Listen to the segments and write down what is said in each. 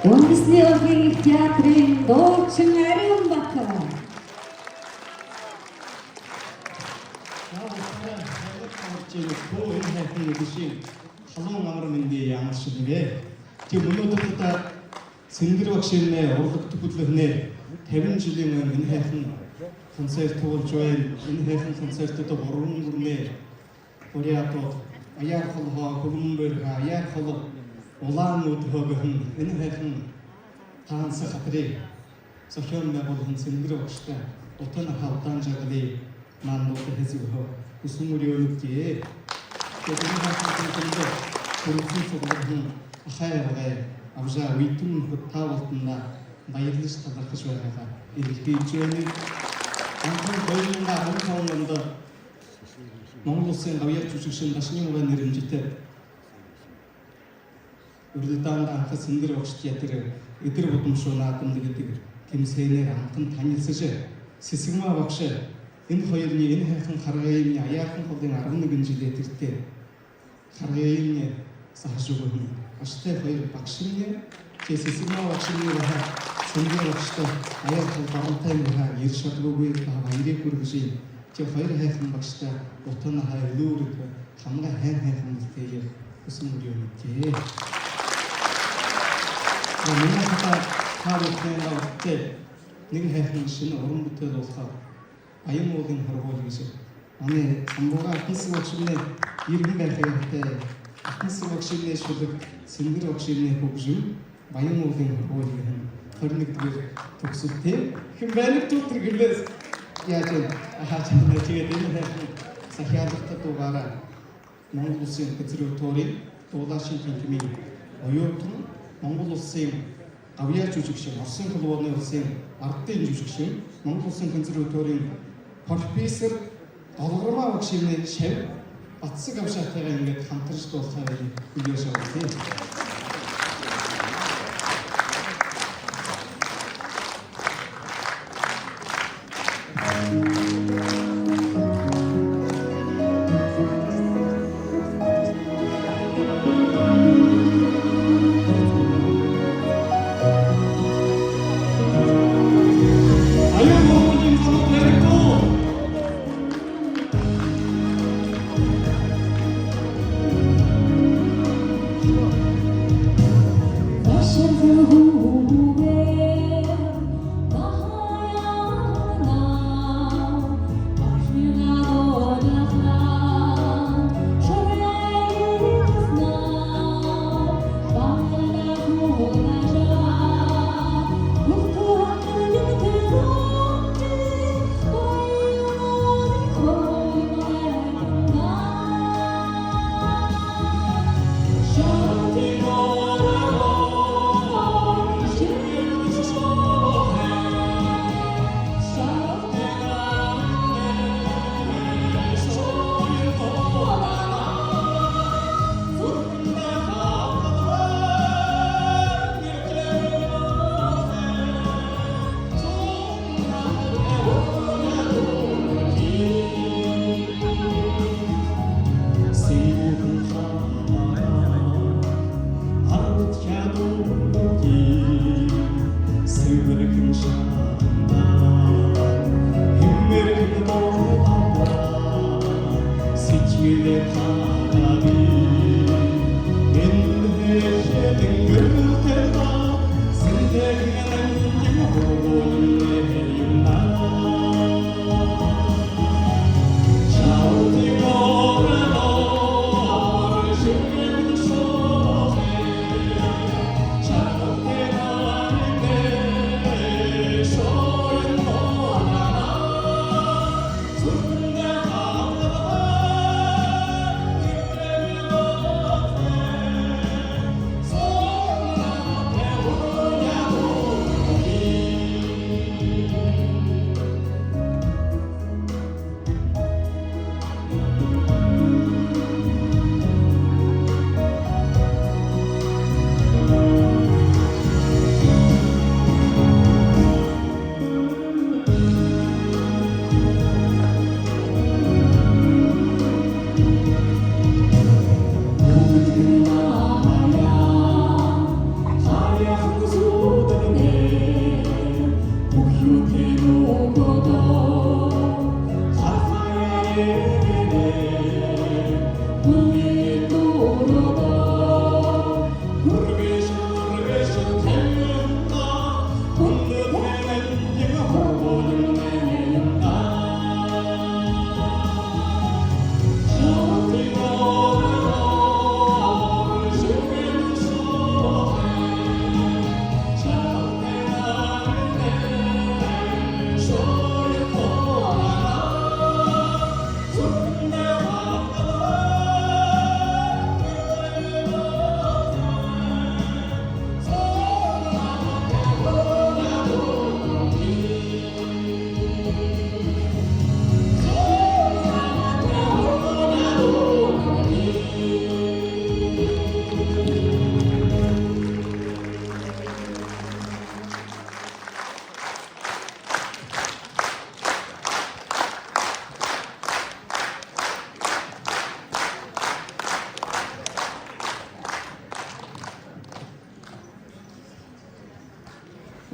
Үндэсний урлагийн их театрын дуучин Ариунбаатар. халуун амар мэндийн ямар шилгээ. Тийм өнөөдөр Сэнгэр багшийн урлаг төгөлхнээ 50 жилийн өмнө энэ хайхан концерт болж байна. Энэ хайхан концертод 3 бүрнээ Кориато аяар холхоо хөрмөр аяар хол улаан өдгөөгөн энэ хайхан таанс хатрыг сохион байгуулсан Сэнгэр багштай утан хавтан жаглыг мандууд хэзээ үсмүрөөлөдөө тэгээд хайхан хүрсэн цогцолхон ахайраа авжаа үйтэн таавалтна баярлаж талархаж байгаа эргэлдэж байна. Анхан хоёрынгаа хамтан онд Монгол Улсын гавьяа жүжигчин Дашны хувийн нэрмжтэй урилдаанд анхаас Сэнгэр багш театр эдэр будамшуу наадамд гэдэг тэмцээнээр хамтан танилцаж Сэсэгмаа багш энэ хоёрны энэ хайхан харгаяны аяахан холын 11 жилээ тэртээ харгаяны сахашгүй аштай хоёр багшны Сэсэгмаа багшны Сэнгэр багштай аяахан баруунтай маа ер шатлуугүй баярыг хүргэж тэр хоёр хайхан багштай утана хайлуур хамга хайхан мэлтэйгээр өсөн мөрөөнтэй. Миний хатаа нэг хайхан шинэ уран бүтээл болохоор аян уулын хорвол гэж манай самбууга хинс багшны иргэн байхтай хинс багшны шүлэг Сэнгэр багшны хөгжим аян уулын хорвол гэх 21-р төгсөлтэй хэн байна тутэр гэлээс яаж хаачлаа тэгээд энэ хайхан сахиалгатад дугаараа Монгол Улсын консерваторийн дуулаачийн хэмжээний оюутан Монгол Улсын гавьяа жүжигчин Орсын холбооны улсын ардын жүжигчин Монгол Улсын консерваторийн профессор Долгормаа багшийн шав Батсаг авшаатайгаа ингээд хамтарч дуусахаар хүлээж авсан.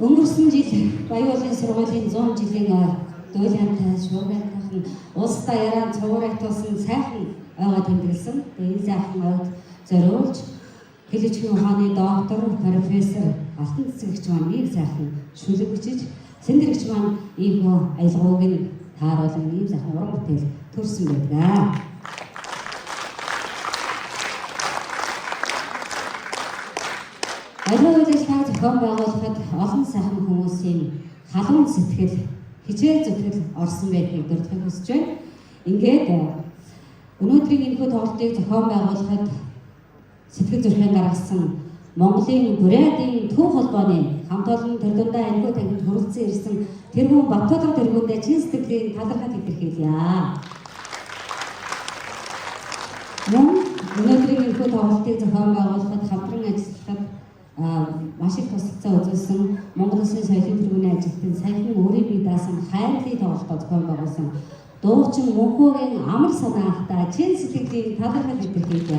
Өнгөрсөн жил Баян сургуулийн 100 жилийн дуйлаантай шуугиатах нь улсдаа яран цувраг тулсан сайхан ойгоо тэмдэглэсэн. Энэ сайхан ойд зориулж Хэлэчгийн ухааны доктор, профессор Алтан цэцэгч маань ийм сайхан шүлэг бичиж, Сэндэрэгч маань ийхүү аялгауг нь тааруулан ийм сайхан уран бүтээл төрсөн байдаг. Аливаа үйлчлэг зохион байгуулахад олон сайхан хүмүүсийн халуун сэтгэл, хичээл зүтгэл орсон байдгийг дурдахыг хүсэж байна. Ингээд өнөөдрийн энэхүү тоглолтыг зохион байгуулахад сэтгэл зүрхэн гаргасан Монголын Бурятийн Төв холбооны хамт олон тэр дундаа энэхүү тангид хүрэлцэн ирсэн тэргүүн Баттуулга тэргүүндээ чин сэтгэлийн талархал илэрхийлье. Мөн өнөөдрийн энэхүү тоглолтыг зохион байгуулахад хамтран ажиллахад маш их тусалцаа үзүүлсэн Монгол Улсын соёлын тэргүүний ажилтан саяхан өөрийн бие даасан хайрлын тоглолтоо зохион байгуулсан дуучин Мөнхөөгийн амар санаахтай чин сэтгэлийн талархал илэрхийлье.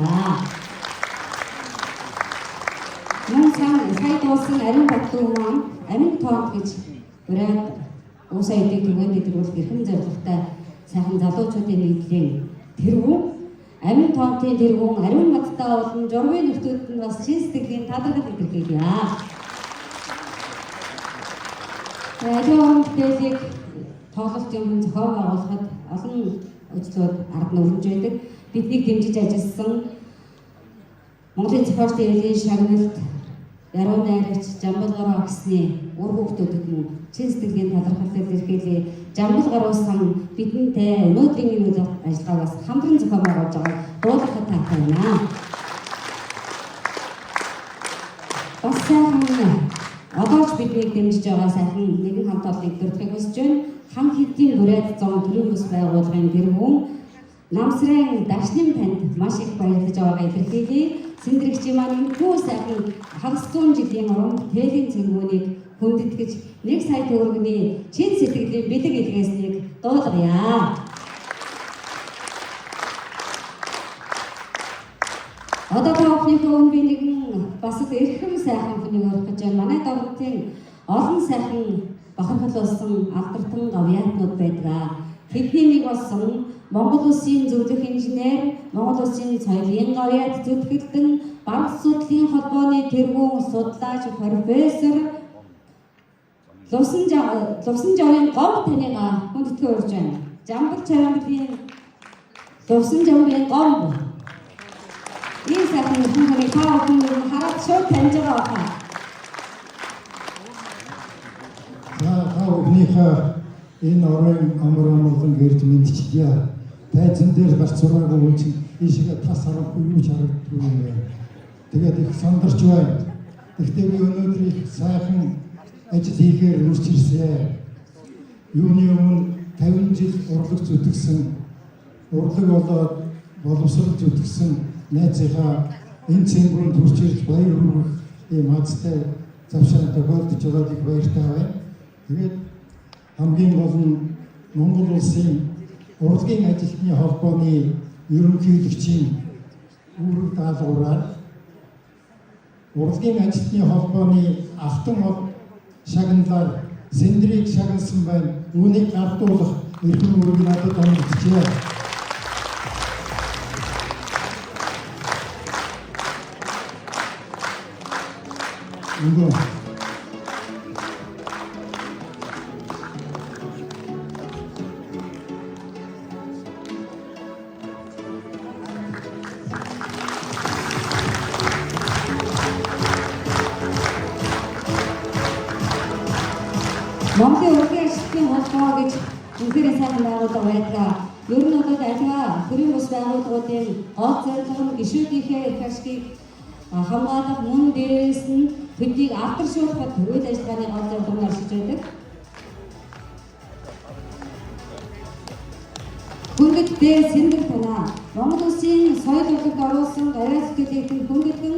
Мөн сая дуусан Ариун Баттуу маань Амин тоонт гэж Бурят улс соёлын тэргүүнд илрүүлэх эрхэм зорилготой сайхан залуучуудын нийтлийн тэргүүн Амин тоонтын тэргүүн Ариун Батттай болон журмын нөхдүүд нь бас чин сэтгэлийн талархал илэрхийлье. Ариун бүтээлийг тоглолтын зохион байгуулахад олон үзлүүд ард нь өрнөж байдаг. Биднийг дэмжиж ажилласан Монголын зохиолчдын элийн шагналт Яруу найрагч Жамбал Гаруусны үр хүүхдүүдэд нь чин сэтгэлийн талархал илэрхийлье. Жамбал Гаруусан бидэнтэй өнөөдрийн энэ үйл ажиллагаагаас хамтран зохион байгуулж байгаа дуулахад таатай байна. Бас сайхан одооч биднийг дэмжиж байгаа сайхан нэгэн хамт олоныг дурдахыг хүсэж байна. Хам хэдийн Бурят 100 төрийн бас байгууллагын тэргүүн Намсрын Дашним танд маш их баярлаж байгаагаа илэрхийлье. Сэндэрэгч маань энэхүү сайхан хагас 100 жилийн уран бүтээлийн цэнгүүнийг хүндэтгэж 1 сая төгрөгийн чин сэтгэлийн бэлэг илгээснийг дуулгая. Одоо таахныхөө үнэ нэгэн бас л эрхэм сайхан хүнийг орох гэж байна. Манай дордын олон сайхан бахархал болсон албартан гавьяатнууд байдаг. Тэдний нэг болсон Монгол Улсын зөвлөх инженер, Монгол Улсын соёлын гавьяат зүтгэлтэн, Бараг судлалын холбооны тэргүүн судлаач профессор Лувсан Жавын гомб таныга хүндэтгэн урьж байна. Жамбал Чарамбын Лувсан Жавын гомб. Энэ сайхан хүмүүсийн таавхан хараад шууд таньж байгаа байна. Өнөөхөө энэ орон амар амгалан гэрж мэдчихлээ. Тайзан дээр гарч сураагүй хүн чинь ийшээ тас харахгүй юу ч харагдгүй юм байна. Тэгээд их сандарч байна. Гэхдээ би өнөөдөр их сайхан ажил хийхээр үрж ирсэн. Юуны өмнө 50 жил урлаг зүтгэсэн, урлаг болоод боловсрол зүтгэсэн найзынхаа энэ цэнгүүнд хүрч ирж баяр хүргэх ийм хацтай завшаан тохиолдож байгааг их баяртай байна. Тэгээд хамгийн гол нь Монгол Улсын урлагийн ажилтны холбооны ерөнхийлөгчийн үүрэг даалгавраар урлагийн ажилтны холбооны автан шагналаар Сэндрийг шагналсан байна. Үүнийг гардуулах эрхэм үүрэг надад оногдчихжээ. Өнгөө Монголын урлагийн ажилтны холбоо гэж үнэхээр сайн байгууллага байдаг. Ер нь бол аливаа төрийн бус байгууллагуудын гол зорилго нь гишүүдийнхээ эрх ашгийг хамгаалах, мөн дээрээс нь төдийг алдаршуулахад төрийн ажиллагааны гол зорилгыг оршиж байдаг. Хүндэт дээр сэндэр танаа Монгол Улсын соёл урлагт оруулсан гараа сэтгэлийн хүндэтгэн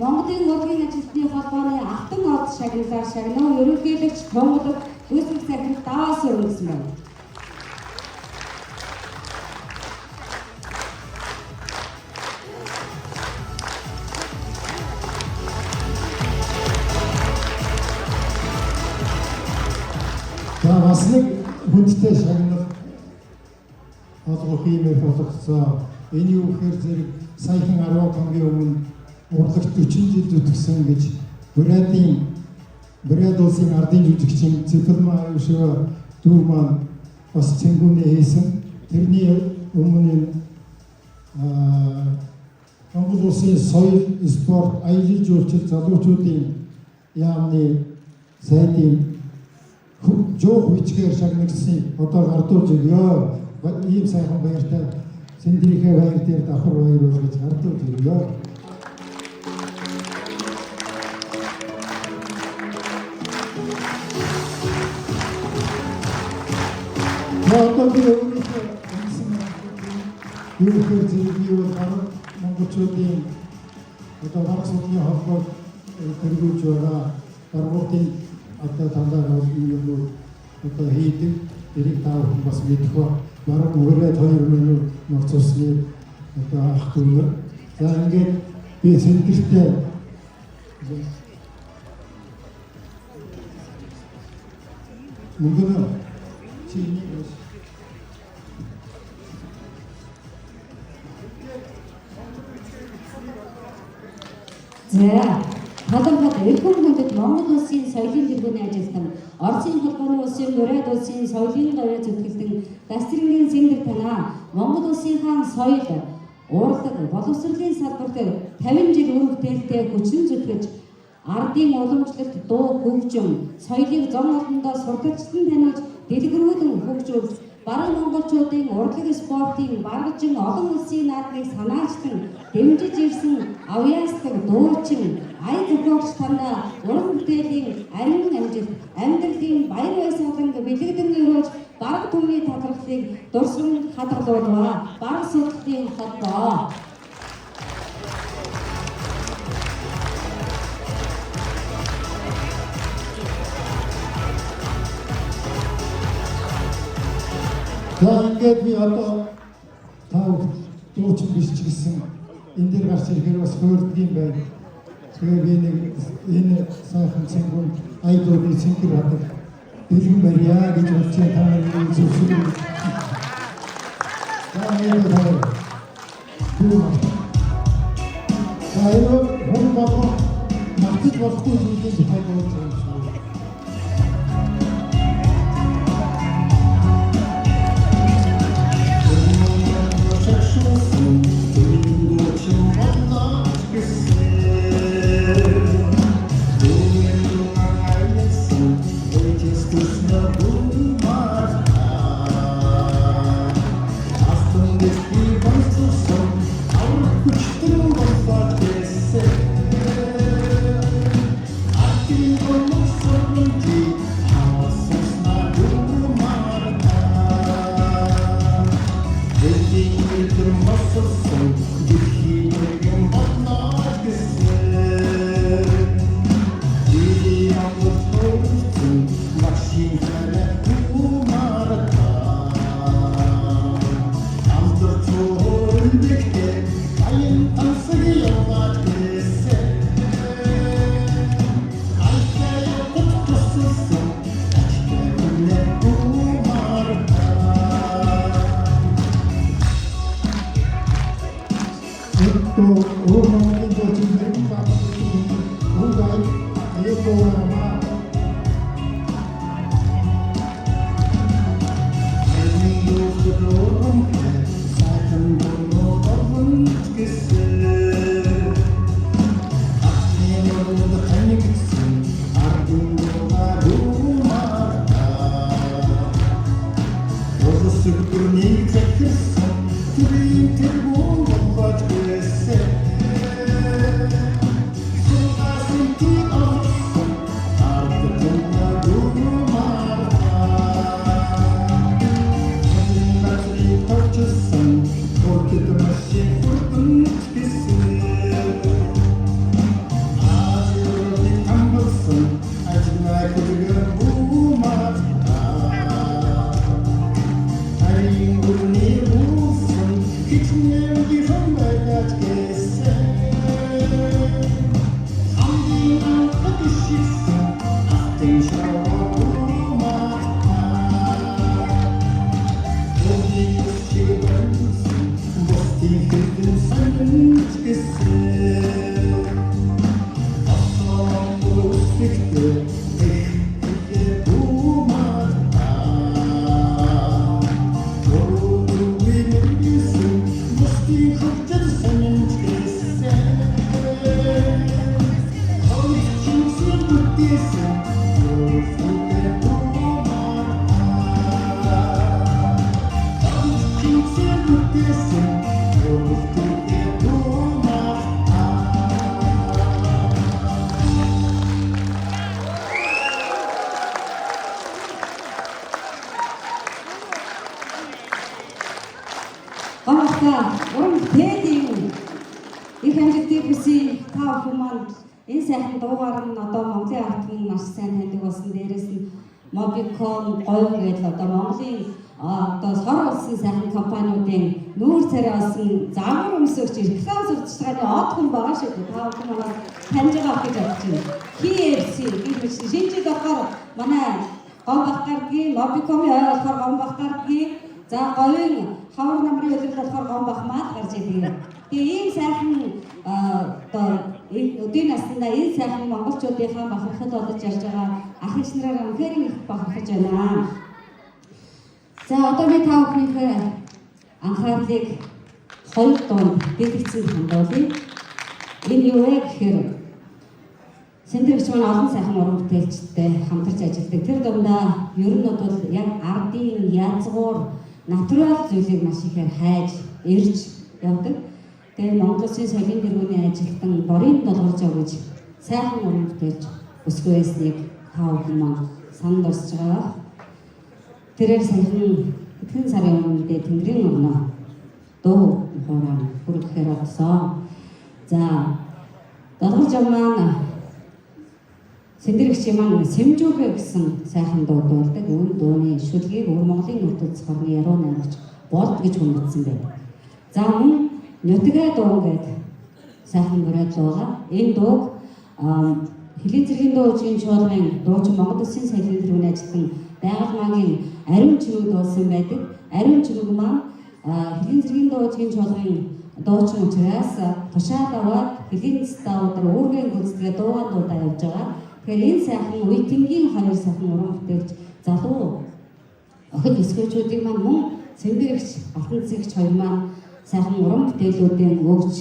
Монголын урлагийн ажилтны холбооны алтан од шагналаар шагнуу ерөнхийлөгч Монголд үүсгэх захирал даваас өргөсөн байна. за бас нэг хүндтэй шагнал олгох юм болгоцоо. Энэ юу гэхээр зэрэг саяхан 10 хоногийн өмнө урлагт 40 жил зүтгэсэн гэж Бурят улсын ардын жүжигчин Цэцэлмаа Аюушаа дүү маань бас цэнгүүнээ хийсэн. Тэрний өмнө Монгол улсын соёл, спорт, аялал жуулчлал залуучуудын яамны сайдын жоо хүчгээр шагналсан одоо гардуулж өгөө. Ийм сайхан баяртай Сэндрийнхээ баяр дээр давхар баяр болгож гардуулж өгөө. Одоо би өөрийнхөө юу гэхээр зэрэг юу монголчуудын одоо бараг судалгын холбоо хэрэгжүүлж байгаа баргуудын одоо тандаа юм одоо хийдэг эрийг тав бас мэдэх ба бараг үрээд 2 минут нурцсны одоо ах түмэр за ингээд би сэнтэртэй мөнгө чиний За, талбайд эрхэм хүндэт Монгол Улсын соёлын тэргүүний ажилтан, Оросын холбооны улсын Бурят улсын соёлын гавьяа зүтгэлтэн Дастрингийн сэндэр танаа Монгол Улсынхаа соёл, урлаг, боловсролын салбарт 50 жил үр бүтээлтэй хүчин зүтгэж ардын уламжлалт, дуу, хөгжим, соёлыг зам олондоо сурталчлан таниулж, дэлгэрүүлэн хөгжүүлж, баруун монголчуудын урлаг спортын баргажин олон улсын наадмыг санаачтан дэмжиж ирсэн авьяастаг дуучин, ая зохиогч танаа уран бүтээлийн ариун амжилт, амьдралын баяр баясгалан бэлэгдэн өрөөж бараг түмний талархлыг дурсан хадгалуулва. Бараг судлалын холбоо. за ингээд би одоо тав дуучин биш ч гэсэн энэ дээр гарч ирэхээр бас хөөрдөг юм байна. Тэгэхээр би нэг энэ сайхан цэнгүүн айдуудын цэнгэр хадаг бэлгэн барья гэж бодчих та нарын зөвшөөрөл. За энэ дээр хүн болон магтаж болохгүй зүйлийг хайгуулж байгаа юм шиг. Уран бүтээлийн их амжилтыг хүсье. Та бүхэн маань энэ сайхан дуугаар нь одоо Монголын ард түмэн маш сайн таньдаг болсон. Дээрээс нь Mobicom говь гэдэг одоо Монголын одоо сор улсын сайхан компаниудын нүүр царай болсон загвар өмсөгч реклам сурталчилгааны од хүн байгаа шүү дээ. Та бүхэн маань таньж байгаа гэж бодож байна. KFC гэж бичсэн. Шинэ жил болохоор манай говь багтаргийн Mobicom-ийн болохоор говь багтаргийн за говийн хавар намрын өдрөл болохоор говь бахмаад гарч идэв. Тэгээ ийм сайхан одоо өдийн наснда энэ сайхан монголчуудынхаа бахархад олж ярьж байгаа ах эгч нараар үнэхээр их бахархаж байна. За одоо би та бүхнийхээ анхаарлыг хоёр дунд дэлгэцэн хандуулъя. Энэ юу вэ гэхээр Сэндрэгч маань олон сайхан уран бүтээлчтэй хамтарч ажилладаг. Тэр дундаа ер нь бол яг ардын язгуур натурал зүйлийг маш ихээр хайж ирж явдаг. Тэгээд Монгол Улсын соёлын тэргүүний ажилтан Борын Долгоржоо гэж сайхан уран бүтээлч өсгөө байсныг та бүхэн маань санал орсож байгаа. Тэрээр саяхан хэдхэн сарын өмнө Тэнгэрийн өмнө дуу хоороо хүргэхээр болсон. За Долгоржоо маань Сэндрэгч маань Сэмжүүхэ гэсэн сайхан дуу дуулдаг. Үүн дууны шүлгийг Өвөр Монголын нутагт хорны яруу найрагч болд гэж хүндэтсэн байна. За мөн Нутгаа дуу гэдэг сайхан бүрээд дуугаа. Энэ дууг Хэлийн цэргийн дуу үеийн чуулгын дуучин Монгол Улсын соёлын тэргүүний ажилтан Байгальмаагийн Ариун чимэг дуулсан байдаг. Ариун чимэг маань Хэлийн цэргийн дуу үеийн чуулгын дуучин учраас тушаад аваад Хэлийн стаудаар үүргийн гүнзгий дуугаа дуудаа явж байгаа. Тэгэхээр энэ сайхан үеийнгийн хоёр сайхан уран бүтээлч залуу охид өсгөөчүүдийг маань мөн Сэндрэгч алтан цэгч хоёр маань сайхан уран бүтээлүүдийн өгч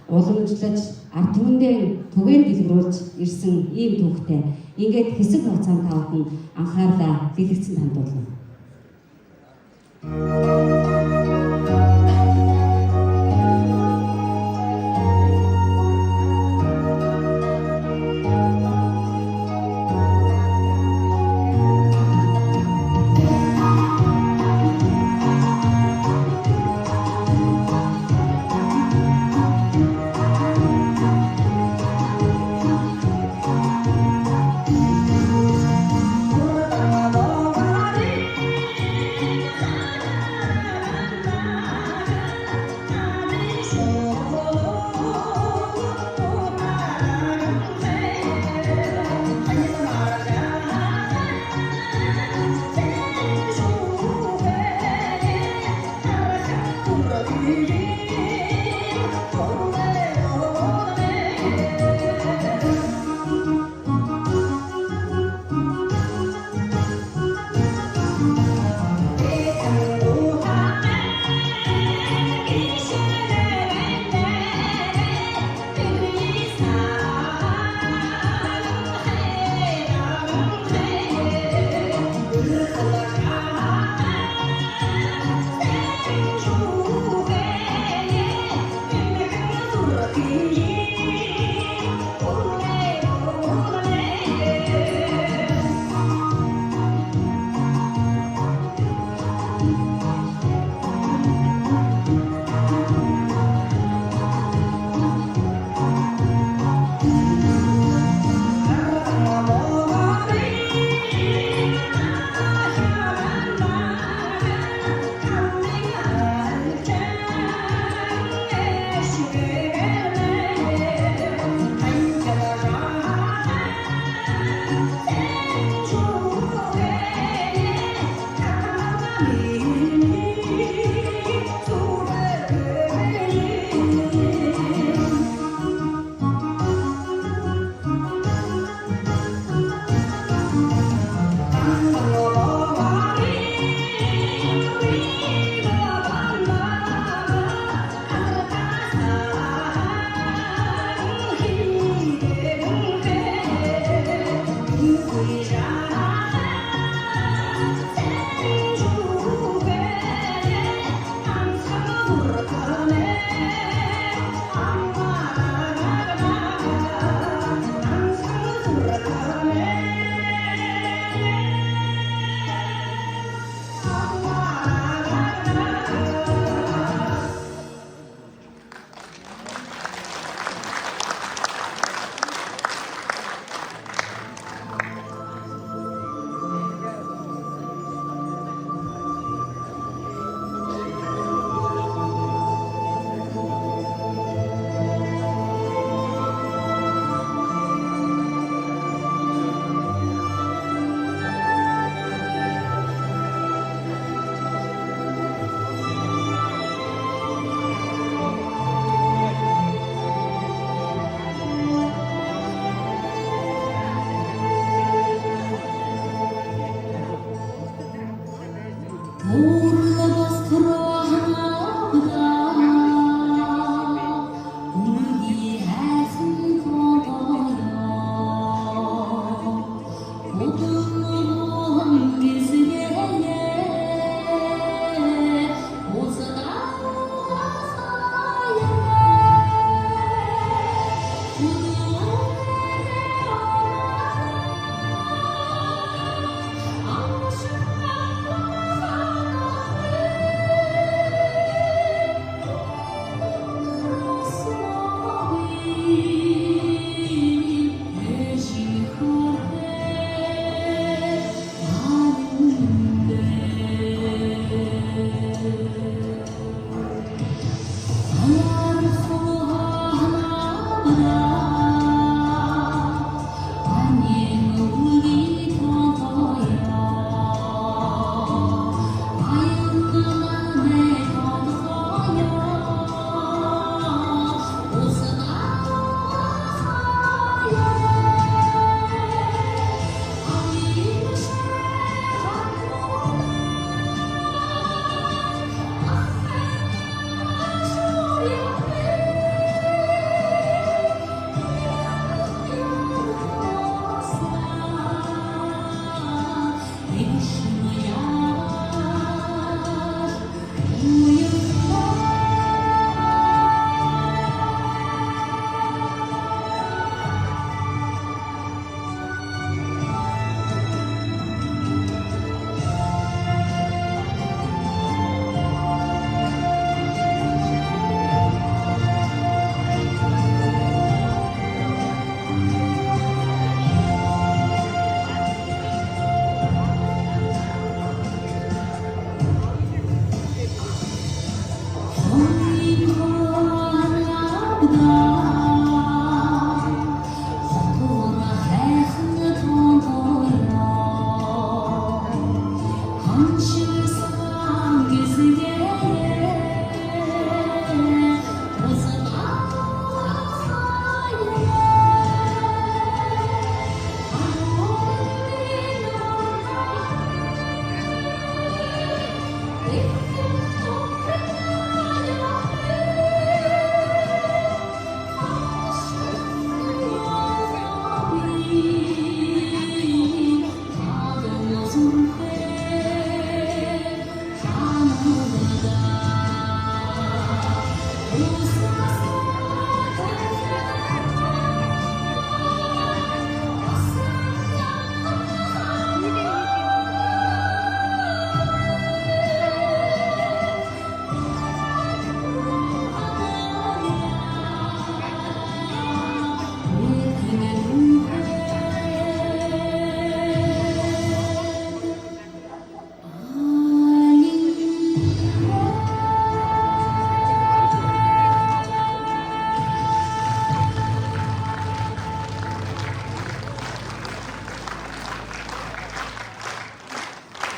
уламжлаж ард түмэндээ түгээн дэлгэрүүлж ирсэн ийм түүхтэй. Ингээд хэсэг хугацаанд та бүхэн анхаарлаа дэлгэцэн хандуулна.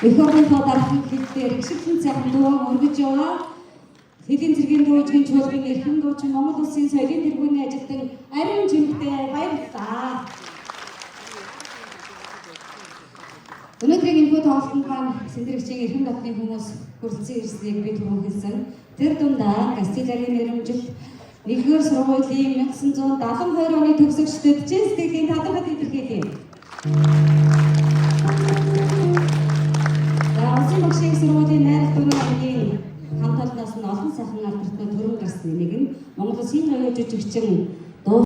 эх орнынхоо дарах хэлээр ихшилэн сайхан дуу өргөж яваа. Хэдийн цэргийн дуучин чуулгын эрхэм дуучин Монгол Улсын соёлын тэргүүний ажилтан Ариун Жимхтэй баярлалаа. Өнөөдрийн энэхүү тоглолтод маань Сэндрэгчийн эрхэм дотны хүмүүс хүрэлцэн ирснийг би түрүүн хэлсэн. Тэр дундаа Гастилягийн нэрмжил 1-р сургуулийн 1972 оны төгсөгчдөд чин сэтгэлийн талархал илэрхийлье. Улсын багшийн сургуулийн найралтын хамгийн хамт олонноос нь олон сайхан алдартай төрөм гарсны нэг нь Монгол Улсын ноён жүжигчин